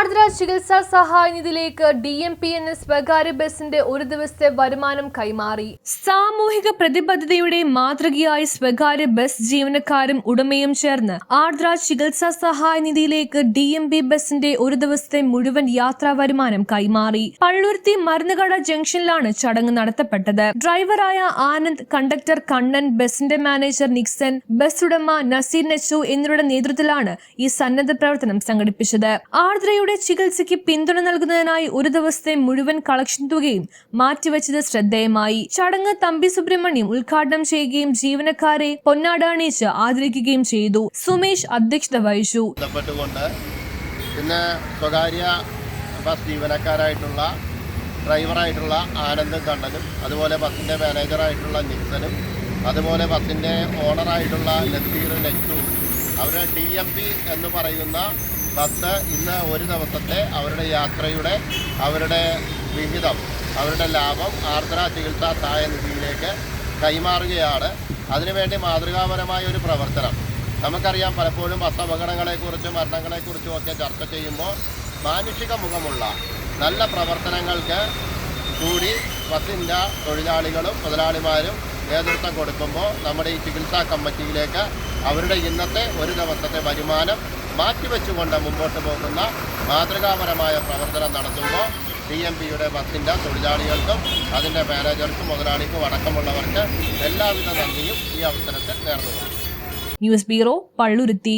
ആർദ്ര ചികിത്സാ സഹായ നിധിയിലേക്ക് DMP എന്ന സ്വകാര്യ ബസിന്റെ ഒരു ദിവസത്തെ വരുമാനം കൈമാറി. സാമൂഹിക പ്രതിബദ്ധതയുടെ മാതൃകയായി സ്വകാര്യ ബസ് ജീവനക്കാരും ഉടമയും ചേർന്ന് ആർദ്ര ചികിത്സാ സഹായ നിധിയിലേക്ക് DMP ബസിന്റെ ഒരു ദിവസത്തെ മുഴുവൻ യാത്രാ വരുമാനം കൈമാറി. പള്ളുരുത്തി മരുന്നുകട ജംഗ്ഷനിലാണ് ചടങ്ങ് നടത്തപ്പെട്ടത്. ഡ്രൈവറായ ആനന്ദ്, കണ്ടക്ടർ കണ്ണൻ, ബസിന്റെ മാനേജർ നിക്സൺ, ബസ് ഉടമ നസീർ നെച്ചു എന്നിവരുടെ നേതൃത്വത്തിലാണ് ഈ സന്നദ്ധ പ്രവർത്തനം സംഘടിപ്പിച്ചത്. ആർദ്രയുടെ ചികിത്സയ്ക്ക് പിന്തുണ നൽകുന്നതിനായി ഒരു ദിവസത്തെ മുഴുവൻ കളക്ഷൻ തുകയും മാറ്റിവെച്ചത് ശ്രദ്ധേയമായി. ചടങ്ങ് തമ്പി സുബ്രഹ്മണ്യം ഉദ്ഘാടനം ചെയ്യുകയും ജീവനക്കാരെ പൊന്നാട അണിയിച്ച് ആദരിക്കുകയും ചെയ്തു. സുമേഷ് അധ്യക്ഷത വഹിച്ചു. പിന്നെ സ്വകാര്യ ബസ് ജീവനക്കാരായിട്ടുള്ള ഡ്രൈവറായിട്ടുള്ള ആനന്ദും കണ്ണനും, അതുപോലെ ബസിൻ്റെ മാനേജറായിട്ടുള്ള നിക്സനും, അതുപോലെ ബസിൻ്റെ ഓണറായിട്ടുള്ള നസീർ നെച്ചു, അവരുടെ DMP എന്ന് പറയുന്ന ബസ് ഇന്ന് ഒരു ദിവസത്തെ അവരുടെ യാത്രയുടെ അവരുടെ വിഹിതം, അവരുടെ ലാഭം ആർദ്ര ചികിത്സാ സഹായ നിധിയിലേക്ക് കൈമാറുകയാണ്. അതിനുവേണ്ടി മാതൃകാപരമായ ഒരു പ്രവർത്തനം. നമുക്കറിയാം, പലപ്പോഴും ബസ് അപകടങ്ങളെക്കുറിച്ചും മരണങ്ങളെക്കുറിച്ചും ഒക്കെ ചർച്ച ചെയ്യുമ്പോൾ മാനുഷിക മുഖമുള്ള നല്ല പ്രവർത്തനങ്ങൾക്ക് കൂടി ബസിൻ്റെ തൊഴിലാളികളും മുതലാളിമാരും നേതൃത്വം കൊടുക്കുമ്പോൾ നമ്മുടെ ഈ ചികിത്സാ കമ്മിറ്റിയിലേക്ക് അവരുടെ ഇന്നത്തെ ഒരു ദിവസത്തെ വരുമാനം മാറ്റിവെച്ചുകൊണ്ട് മുമ്പോട്ട് പോകുന്ന മാതൃകാപരമായ പ്രവർത്തനം നടത്തുമ്പോൾ DMPയുടെ ബസിൻ്റെ തൊഴിലാളികൾക്കും അതിൻ്റെ മാനേജർക്കും മുതലാളിക്കും അടക്കമുള്ളവർക്ക് എല്ലാവിധ നന്ദിയും ഈ അവസരത്തിൽ നേർന്നുകൊള്ളുന്നു. News bureau, Palluruthy.